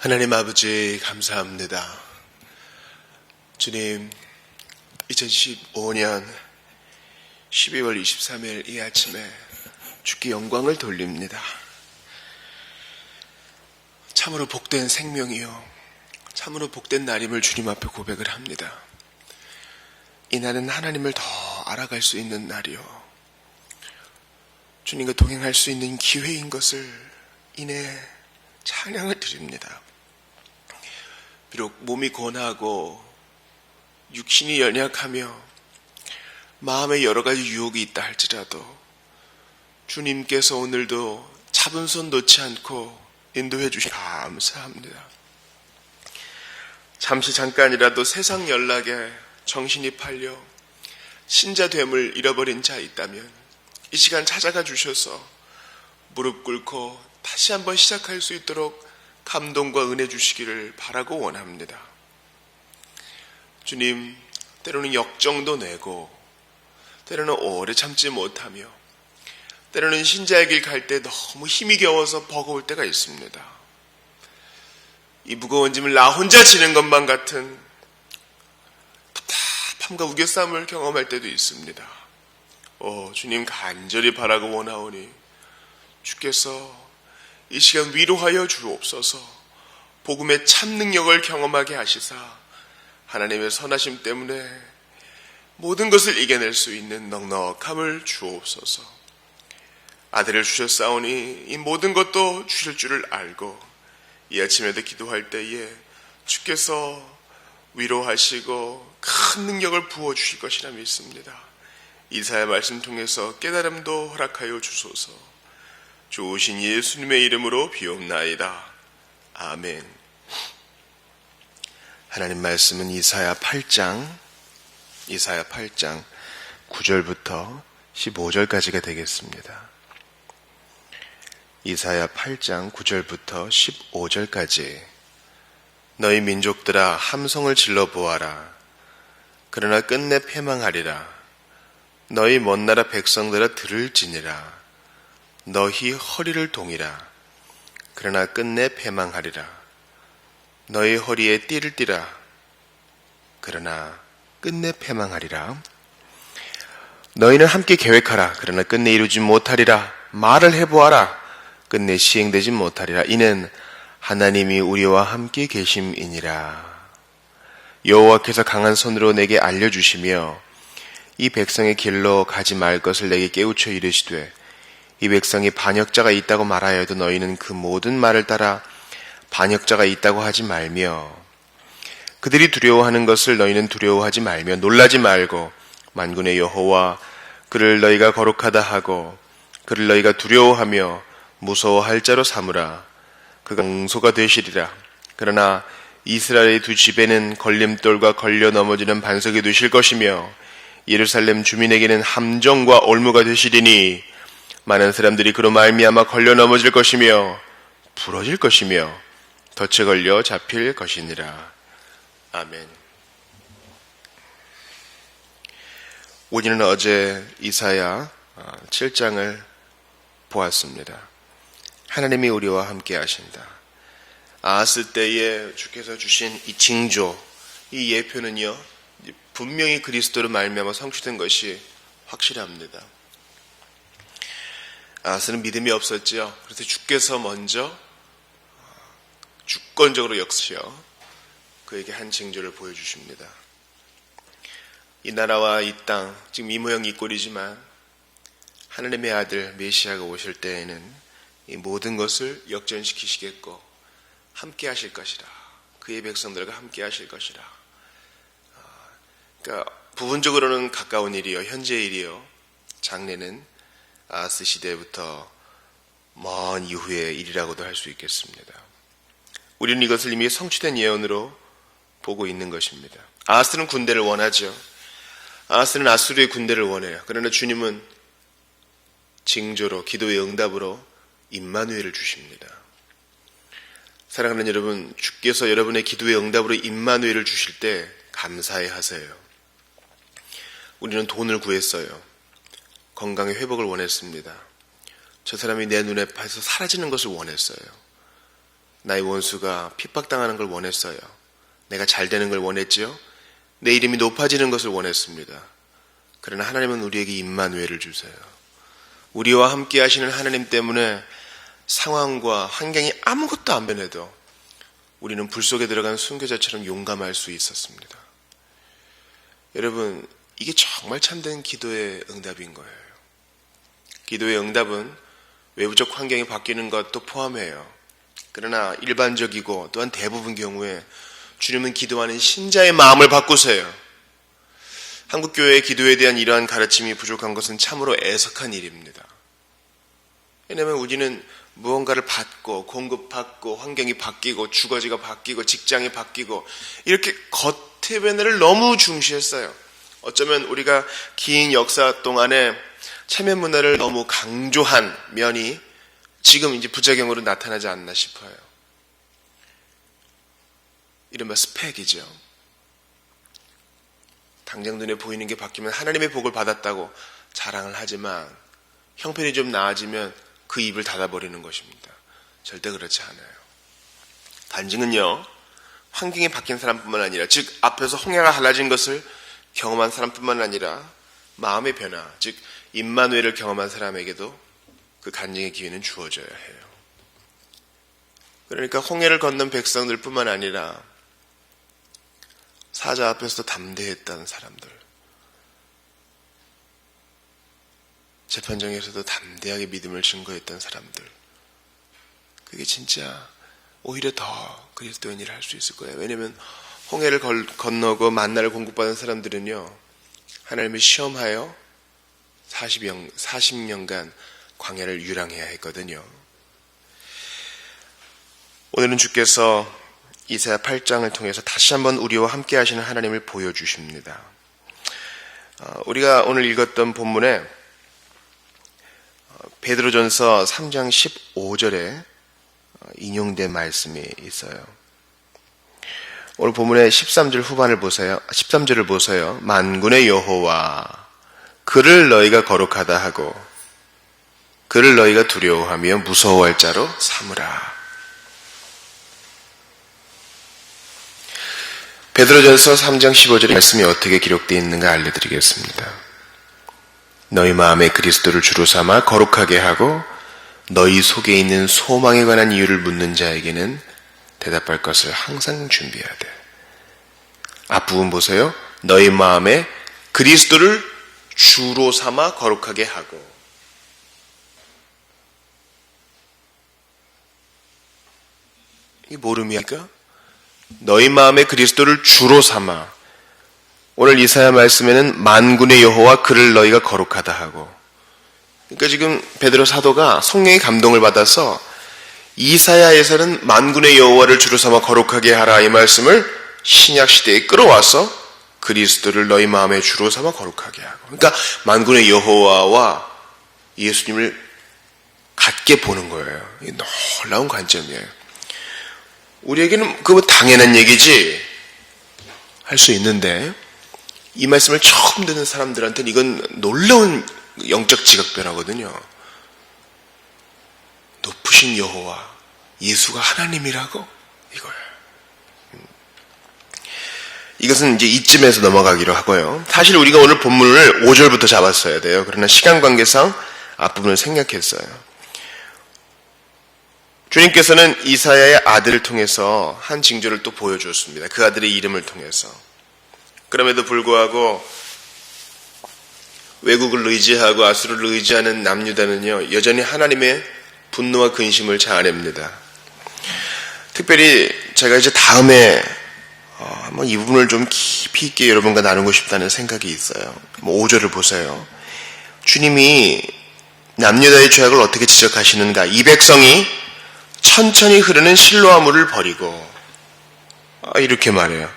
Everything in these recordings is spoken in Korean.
하나님 아버지 감사합니다. 주님, 2015년 12월 23일 이 아침에 주께 영광을 돌립니다. 참으로 복된 생명이요, 참으로 복된 날임을 주님 앞에 고백을 합니다. 이 날은 하나님을 더 알아갈 수 있는 날이요, 주님과 동행할 수 있는 기회인 것을 인해 찬양을 드립니다. 비록 몸이 고나고 육신이 연약하며 마음에 여러 가지 유혹이 있다 할지라도 주님께서 오늘도 잡은 손 놓지 않고 인도해 주시 감사합니다. 잠깐이라도 세상 연락에 정신이 팔려 신자됨을 잃어버린 자 있다면 이 시간 찾아가 주셔서 무릎 꿇고 다시 한번 시작할 수 있도록 감동과 은혜 주시기를 바라고 원합니다. 주님, 때로는 역정도 내고 때로는 오래 참지 못하며 때로는 신자의 길 갈 때 너무 힘이 겨워서 버거울 때가 있습니다. 이 무거운 짐을 나 혼자 지는 것만 같은 답답함과 우겨싸움을 경험할 때도 있습니다. 주님, 간절히 바라고 원하오니 주께서 이 시간 위로하여 주옵소서. 복음의 참 능력을 경험하게 하시사 하나님의 선하심 때문에 모든 것을 이겨낼 수 있는 넉넉함을 주옵소서. 아들을 주셨사오니 이 모든 것도 주실 줄을 알고 이 아침에도 기도할 때에 주께서 위로하시고 큰 능력을 부어주실 것이라 믿습니다. 이사야 말씀 통해서 깨달음도 허락하여 주소서. 좋으신 예수님의 이름으로 비옵나이다. 아멘. 하나님 말씀은 이사야 8장 9절부터 15절까지가 되겠습니다. 이사야 8장 9절부터 15절까지. 너희 민족들아, 함성을 질러 보아라. 그러나 끝내 패망하리라. 너희 먼 나라 백성들아, 들을지니라. 너희 허리를 동이라. 그러나 끝내 패망하리라. 너희 허리에 띠를 띠라. 그러나 끝내 패망하리라. 너희는 함께 계획하라. 그러나 끝내 이루지 못하리라. 말을 해보아라. 끝내 시행되지 못하리라. 이는 하나님이 우리와 함께 계심이니라. 여호와께서 강한 손으로 내게 알려주시며 이 백성의 길로 가지 말 것을 내게 깨우쳐 이르시되, 이 백성이 반역자가 있다고 말하여도 너희는 그 모든 말을 따라 반역자가 있다고 하지 말며, 그들이 두려워하는 것을 너희는 두려워하지 말며, 놀라지 말고 만군의 여호와 그를 너희가 거룩하다 하고 그를 너희가 두려워하며 무서워할 자로 삼으라. 그가 용소가 되시리라. 그러나 이스라엘의 두 집에는 걸림돌과 걸려 넘어지는 반석이 되실 것이며 예루살렘 주민에게는 함정과 올무가 되시리니 많은 사람들이 그로 말미암아 걸려 넘어질 것이며 부러질 것이며 덫에 걸려 잡힐 것이니라. 아멘. 우리는 어제 이사야 7장을 보았습니다. 하나님이 우리와 함께 하신다. 아하스 때에 주께서 주신 이 징조, 이 예표는요, 분명히 그리스도로 말미암아 성취된 것이 확실합니다. 아하스는 믿음이 없었지요. 그래서 주께서 먼저 주권적으로 역시어 그에게 한 징조를 보여주십니다. 이 나라와 이 땅, 지금 이 모양 이 꼴이지만 하나님의 아들 메시아가 오실 때에는 이 모든 것을 역전시키시겠고 함께 하실 것이라. 그의 백성들과 함께 하실 것이라. 그러니까 부분적으로는 가까운 일이요, 현재 일이요, 장래는 아하스 시대부터 먼 이후의 일이라고도 할 수 있겠습니다. 우리는 이것을 이미 성취된 예언으로 보고 있는 것입니다. 아하스는 군대를 원하죠. 아하스는 아수르의 군대를 원해요. 그러나 주님은 징조로, 기도의 응답으로 임마누엘을 주십니다. 사랑하는 여러분, 주께서 여러분의 기도의 응답으로 임마누엘을 주실 때 감사해 하세요. 우리는 돈을 구했어요. 건강의 회복을 원했습니다. 저 사람이 내 눈에 봐서 사라지는 것을 원했어요. 나의 원수가 핍박당하는 걸 원했어요. 내가 잘 되는 걸 원했지요. 내 이름이 높아지는 것을 원했습니다. 그러나 하나님은 우리에게 임마누엘을 주세요. 우리와 함께 하시는 하나님 때문에 상황과 환경이 아무것도 안 변해도 우리는 불 속에 들어간 순교자처럼 용감할 수 있었습니다. 여러분, 이게 정말 참된 기도의 응답인 거예요. 기도의 응답은 외부적 환경이 바뀌는 것도 포함해요. 그러나 일반적이고 또한 대부분 경우에 주님은 기도하는 신자의 마음을 바꾸세요. 한국교회의 기도에 대한 이러한 가르침이 부족한 것은 참으로 애석한 일입니다. 왜냐하면 우리는 무언가를 받고 공급받고 환경이 바뀌고 주거지가 바뀌고 직장이 바뀌고 이렇게 겉의 변화를 너무 중시했어요. 어쩌면 우리가 긴 역사 동안에 체면 문화를 너무 강조한 면이 지금 이제 부작용으로 나타나지 않나 싶어요. 이른바 스펙이죠. 당장 눈에 보이는 게 바뀌면 하나님의 복을 받았다고 자랑을 하지만 형편이 좀 나아지면 그 입을 닫아버리는 것입니다. 절대 그렇지 않아요. 간증은요, 환경이 바뀐 사람뿐만 아니라, 즉 앞에서 홍해가 갈라진 것을 경험한 사람뿐만 아니라 마음의 변화, 즉 임마누엘을 경험한 사람에게도 그 간증의 기회는 주어져야 해요. 그러니까 홍해를 건넌 백성들뿐만 아니라 사자 앞에서도 담대했다는 사람들, 재판정에서도 담대하게 믿음을 증거했던 사람들, 그게 진짜 오히려 더 그리스도인이라 할 수 있을 거예요. 왜냐하면 홍해를 건너고 만나를 공급받은 사람들은요, 하나님을 시험하여 40년간 광야를 유랑해야 했거든요. 오늘은 주께서 이사야 8장을 통해서 다시 한번 우리와 함께 하시는 하나님을 보여주십니다. 우리가 오늘 읽었던 본문에 베드로전서 3장 15절에 인용된 말씀이 있어요. 오늘 본문의 13절 후반을 보세요. 13절을 보세요. 만군의 여호와, 그를 너희가 거룩하다 하고 그를 너희가 두려워하며 무서워할 자로 삼으라. 베드로전서 3장 15절의 말씀이 어떻게 기록되어 있는가 알려드리겠습니다. 너희 마음에 그리스도를 주로 삼아 거룩하게 하고 너희 속에 있는 소망에 관한 이유를 묻는 자에게는 대답할 것을 항상 준비해야 돼. 앞부분 보세요. 너희 마음에 그리스도를 주로 삼아 거룩하게 하고. 이게 뭘 의미할까? 너희 마음에 그리스도를 주로 삼아. 오늘 이사야 말씀에는 만군의 여호와 그를 너희가 거룩하다 하고. 그러니까 지금 베드로 사도가 성령의 감동을 받아서 이사야에서는 만군의 여호와를 주로 삼아 거룩하게 하라 이 말씀을 신약 시대에 끌어와서 그리스도를 너희 마음에 주로 삼아 거룩하게 하고. 그러니까 만군의 여호와와 예수님을 같게 보는 거예요. 이게 놀라운 관점이에요. 우리에게는 그거 당연한 얘기지 할 수 있는데 이 말씀을 처음 듣는 사람들한테는 이건 놀라운 영적 지각 변화거든요. 높으신 여호와, 예수가 하나님이라고? 이거예요. 이것은 이제 이쯤에서 넘어가기로 하고요. 사실 우리가 오늘 본문을 5절부터 잡았어야 돼요. 그러나 시간 관계상 앞부분을 생략했어요. 주님께서는 이사야의 아들을 통해서 한 징조를 또 보여주었습니다. 그 아들의 이름을 통해서. 그럼에도 불구하고 외국을 의지하고 아수르를 의지하는 남유다는요, 여전히 하나님의 분노와 근심을 자아냅니다. 특별히 제가 이제 다음에 한번 이 부분을 좀 깊이 있게 여러분과 나누고 싶다는 생각이 있어요. 5절을 보세요. 주님이 남유다의 죄악을 어떻게 지적하시는가? 이 백성이 천천히 흐르는 실로아 물을 버리고, 이렇게 말해요.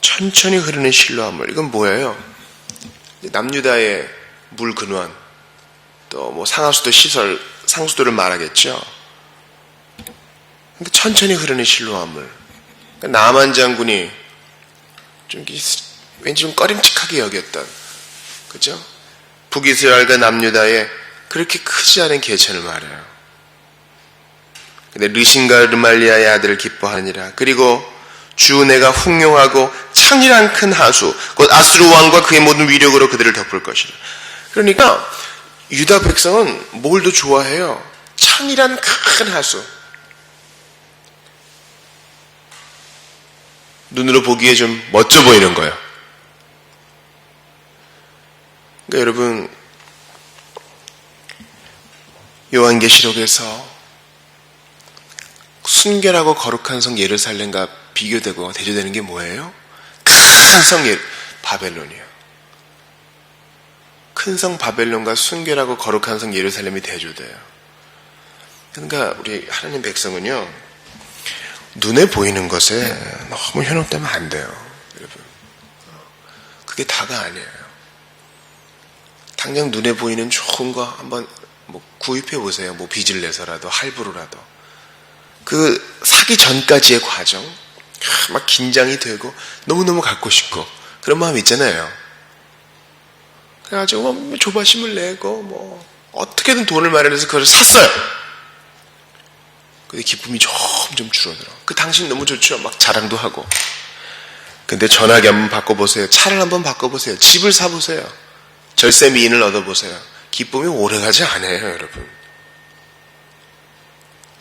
천천히 흐르는 실로아 물. 이건 뭐예요? 남유다의 물 근원, 또 뭐 상하수도 시설, 상수도를 말하겠죠. 근데 천천히 흐르는 실로아 물. 그러니까 나만 장군이 좀 왠지 좀 꺼림칙하게 여겼던, 그죠? 북이스라엘과 남유다의 그렇게 크지 않은 개천을 말해요. 근데 르신과 르말리아의 아들을 기뻐하느니라. 그리고 주 내가 훌륭하고 창이란 큰 하수 곧 아수르 왕과 그의 모든 위력으로 그들을 덮을 것이라. 그러니까 유다 백성은 뭘 더 좋아해요? 창이란 큰 하수. 눈으로 보기에 좀 멋져 보이는 거예요. 그러니까 여러분, 요한계시록에서 순결하고 거룩한 성 예루살렘과 비교되고 대조되는 게 뭐예요? 큰 성 바벨론이에요. 큰 성 바벨론과 순결하고 거룩한 성 예루살렘이 대조돼요. 그러니까 우리 하나님 백성은요, 눈에 보이는 것에 너무 현혹되면 안 돼요, 여러분. 그게 다가 아니에요. 당장 눈에 보이는 좋은 거 한번 구입해 보세요. 빚을 내서라도 할부로라도. 그 사기 전까지의 과정, 막 긴장이 되고 너무너무 갖고 싶고 그런 마음 있잖아요. 그래가지고 조바심을 내고 어떻게든 돈을 마련해서 그걸 샀어요. 근데 기쁨이 점점 줄어들어. 그 당신 너무 좋죠. 막 자랑도 하고. 근데 전화기 한번 바꿔보세요. 차를 한번 바꿔보세요. 집을 사보세요. 절세 미인을 얻어보세요. 기쁨이 오래가지 않아요, 여러분.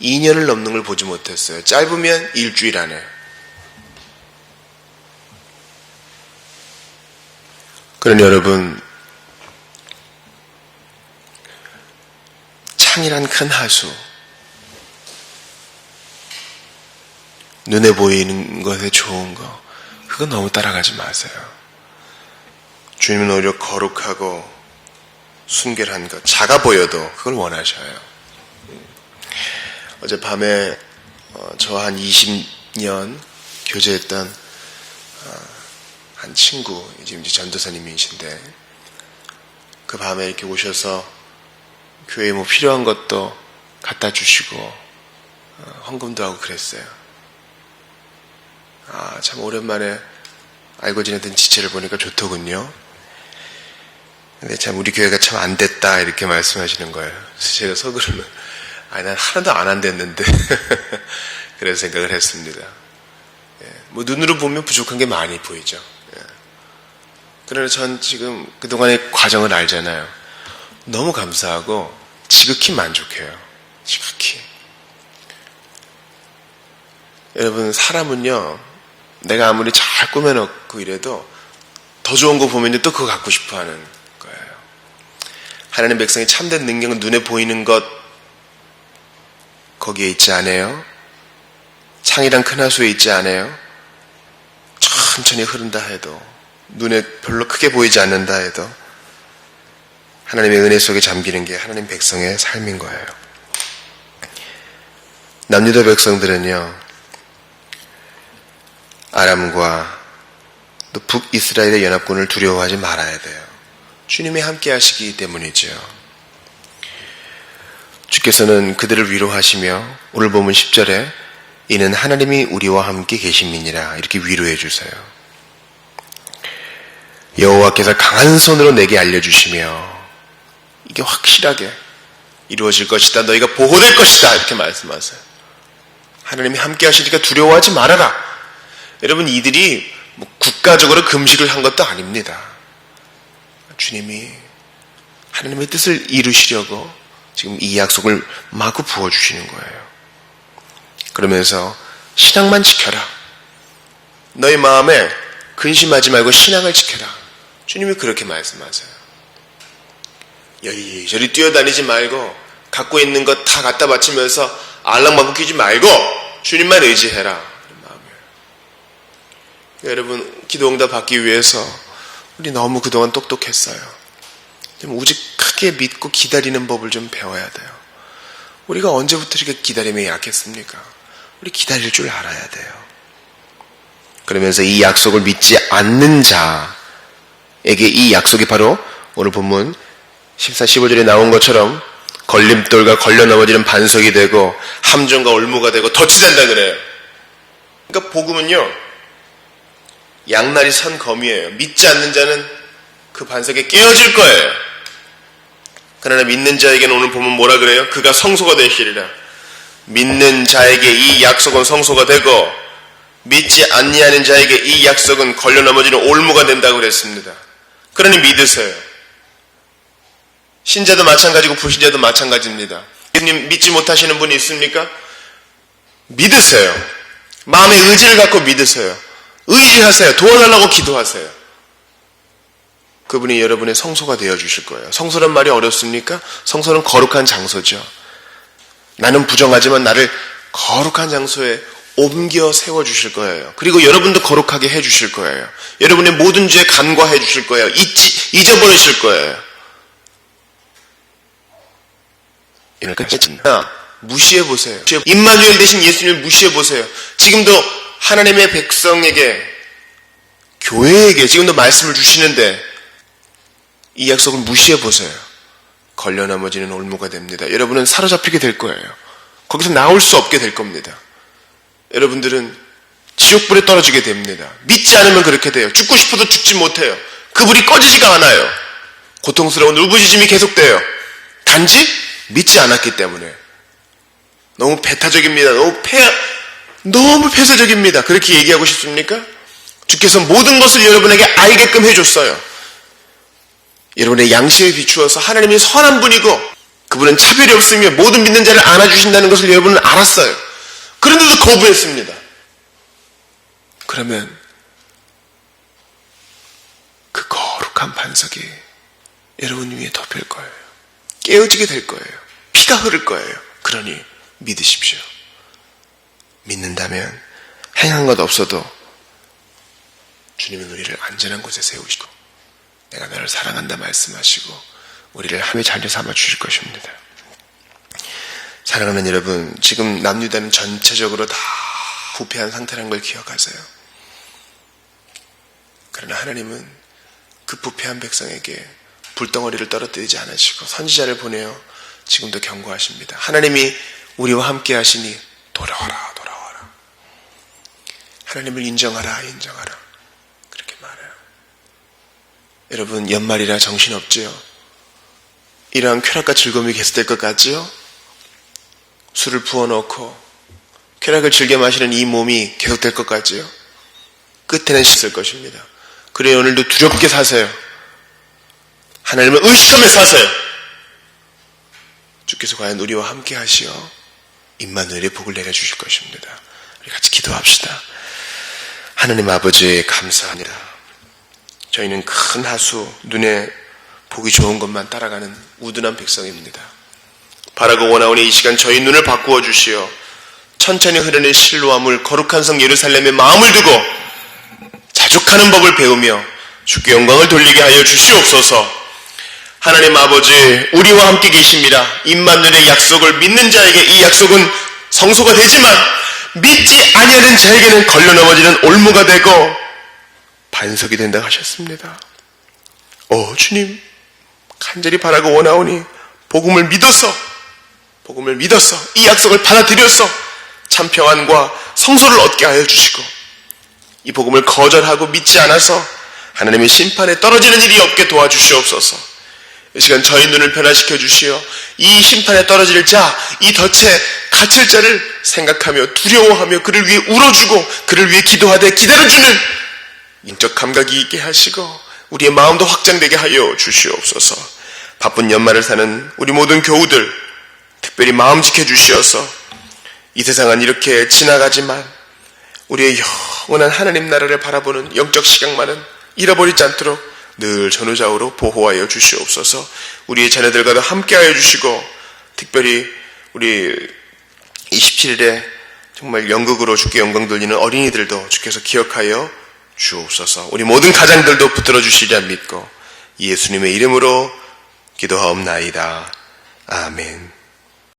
2년을 넘는 걸 보지 못했어요. 짧으면 일주일 안에. 그러니 여러분, 창이란 큰 하수, 눈에 보이는 것에 좋은 거, 그거 너무 따라가지 마세요. 주님은 오히려 거룩하고 순결한 것, 작아 보여도 그걸 원하셔요. 어젯밤에 저 한 20년 교제했던 한 친구, 지금 전도사님이신데, 그 밤에 이렇게 오셔서 교회에 필요한 것도 갖다 주시고 헌금도 하고 그랬어요. 참 오랜만에 알고 지내던 지체를 보니까 좋더군요. 근데 참 우리 교회가 참 안 됐다 이렇게 말씀하시는 거예요. 그래서 제가 속으로는 난 하나도 안 됐는데 그래서 생각을 했습니다. 눈으로 보면 부족한 게 많이 보이죠. 그러나 전 지금 그동안의 과정을 알잖아요. 너무 감사하고 지극히 만족해요. 지극히. 여러분, 사람은요, 내가 아무리 잘 꾸며놓고 이래도 더 좋은 거 보면 또 그거 갖고 싶어 하는 거예요. 하나님 백성의 참된 능력은 눈에 보이는 것, 거기에 있지 않아요? 창이란 큰 하수에 있지 않아요? 천천히 흐른다 해도, 눈에 별로 크게 보이지 않는다 해도 하나님의 은혜 속에 잠기는 게 하나님 백성의 삶인 거예요. 남유다 백성들은요, 아람과 또 북이스라엘의 연합군을 두려워하지 말아야 돼요. 주님이 함께 하시기 때문이죠. 주께서는 그들을 위로하시며 오늘 보면 10절에 이는 하나님이 우리와 함께 계심이니라 이렇게 위로해 주세요. 여호와께서 강한 손으로 내게 알려주시며 이게 확실하게 이루어질 것이다. 너희가 보호될 것이다. 이렇게 말씀하세요. 하나님이 함께 하시니까 두려워하지 말아라. 여러분, 이들이 국가적으로 금식을 한 것도 아닙니다. 주님이 하나님의 뜻을 이루시려고 지금 이 약속을 마구 부어주시는 거예요. 그러면서 신앙만 지켜라. 너희 마음에 근심하지 말고 신앙을 지켜라. 주님이 그렇게 말씀하세요. 여기저기 뛰어다니지 말고 갖고 있는 것 다 갖다 바치면서 알랑방구 끼지 말고 주님만 의지해라. 그런 마음이에요. 여러분, 기도 응답 받기 위해서 우리 너무 그동안 똑똑했어요. 좀 우직하게 믿고 기다리는 법을 좀 배워야 돼요. 우리가 언제부터 이렇게 기다림에 약했습니까? 우리 기다릴 줄 알아야 돼요. 그러면서 이 약속을 믿지 않는 자에게 이 약속이 바로 오늘 본문 14, 15절에 나온 것처럼 걸림돌과 걸려 넘어지는 반석이 되고 함정과 올무가 되고 덫이 된다 그래요. 그러니까 복음은요, 양날이 선 검이에요. 믿지 않는 자는 그 반석에 깨어질 거예요. 그러나 믿는 자에게는 오늘 보면 뭐라 그래요? 그가 성소가 되시리라. 믿는 자에게 이 약속은 성소가 되고 믿지 아니하는 자에게 이 약속은 걸려 넘어지는 올무가 된다고 그랬습니다. 그러니 믿으세요. 신자도 마찬가지고 불신자도 마찬가지입니다. 예수님 믿지 못하시는 분이 있습니까? 믿으세요. 마음의 의지를 갖고 믿으세요. 의지하세요. 도와달라고 기도하세요. 그분이 여러분의 성소가 되어주실 거예요. 성소란 말이 어렵습니까? 성소는 거룩한 장소죠. 나는 부정하지만 나를 거룩한 장소에 옮겨 세워주실 거예요. 그리고 여러분도 거룩하게 해주실 거예요. 여러분의 모든 죄에 간과해 주실 거예요. 잊어버리실 거예요. 무시해보세요. 임마누엘 대신 예수님을 무시해보세요. 지금도 하나님의 백성에게, 교회에게 지금도 말씀을 주시는데 이 약속을 무시해보세요. 걸려 넘어지는 올무가 됩니다. 여러분은 사로잡히게 될 거예요. 거기서 나올 수 없게 될 겁니다. 여러분들은 지옥불에 떨어지게 됩니다. 믿지 않으면 그렇게 돼요. 죽고 싶어도 죽지 못해요. 그 불이 꺼지지가 않아요. 고통스러운 울부짖음이 계속돼요. 단지 믿지 않았기 때문에. 너무 배타적입니다. 너무 폐쇄적입니다. 그렇게 얘기하고 싶습니까? 주께서 모든 것을 여러분에게 알게끔 해줬어요. 여러분의 양심에 비추어서 하나님이 선한 분이고 그분은 차별이 없으며 모든 믿는 자를 안아주신다는 것을 여러분은 알았어요. 그런데도 거부했습니다. 그러면 그 거룩한 반석이 여러분 위에 덮일 거예요. 깨어지게 될 거예요. 피가 흐를 거예요. 그러니 믿으십시오. 믿는다면 행한 것 없어도 주님은 우리를 안전한 곳에 세우시고 내가 너를 사랑한다 말씀하시고 우리를 함에 자녀 삼아 주실 것입니다. 사랑하는 여러분, 지금 남유다는 전체적으로 다 부패한 상태라는 걸 기억하세요. 그러나 하나님은 그 부패한 백성에게 불덩어리를 떨어뜨리지 않으시고 선지자를 보내어 지금도 경고하십니다. 하나님이 우리와 함께 하시니 돌아와라, 돌아와라. 하나님을 인정하라, 인정하라. 그렇게 말해요. 여러분, 연말이라 정신없지요? 이러한 쾌락과 즐거움이 계속될 것 같지요? 술을 부어놓고 쾌락을 즐겨 마시는 이 몸이 계속될 것 같지요? 끝에는 있을 것입니다. 그래 오늘도 두렵게 사세요. 하나님을 의식하며 사세요. 주께서 과연 우리와 함께 하시어 임마누엘의 복을 내려주실 것입니다. 우리 같이 기도합시다. 하나님 아버지 감사합니다. 저희는 큰 하수, 눈에 보기 좋은 것만 따라가는 우둔한 백성입니다. 바라고 원하오니 이 시간 저희 눈을 바꾸어 주시어 천천히 흐르는 실로와 물 거룩한 성 예루살렘에 마음을 두고 자족하는 법을 배우며 주께 영광을 돌리게 하여 주시옵소서. 하나님 아버지, 우리와 함께 계십니다. 임마누엘의 약속을 믿는 자에게 이 약속은 성소가 되지만 믿지 아니하는 자에게는 걸려 넘어지는 올무가 되고 반석이 된다 하셨습니다. 주님, 간절히 바라고 원하오니 복음을 믿어서 이 약속을 받아들여서 참 평안과 성소를 얻게 하여 주시고 이 복음을 거절하고 믿지 않아서 하나님의 심판에 떨어지는 일이 없게 도와주시옵소서. 이 시간 저희 눈을 변화시켜 주시어 이 심판에 떨어질 자, 이 덫에 갇힐 자를 생각하며 두려워하며 그를 위해 울어주고 그를 위해 기도하되 기다려주는 인적 감각이 있게 하시고 우리의 마음도 확장되게 하여 주시옵소서. 바쁜 연말을 사는 우리 모든 교우들 특별히 마음 지켜주시어서 이 세상은 이렇게 지나가지만 우리의 영원한 하나님 나라를 바라보는 영적 시각만은 잃어버리지 않도록 늘 전후좌우로 보호하여 주시옵소서. 우리의 자녀들과도 함께하여 주시고 특별히 우리 27일에 정말 연극으로 주께 영광 돌리는 어린이들도 주께서 기억하여 주옵소서. 우리 모든 가장들도 붙들어 주시리라 믿고 예수님의 이름으로 기도하옵나이다. 아멘.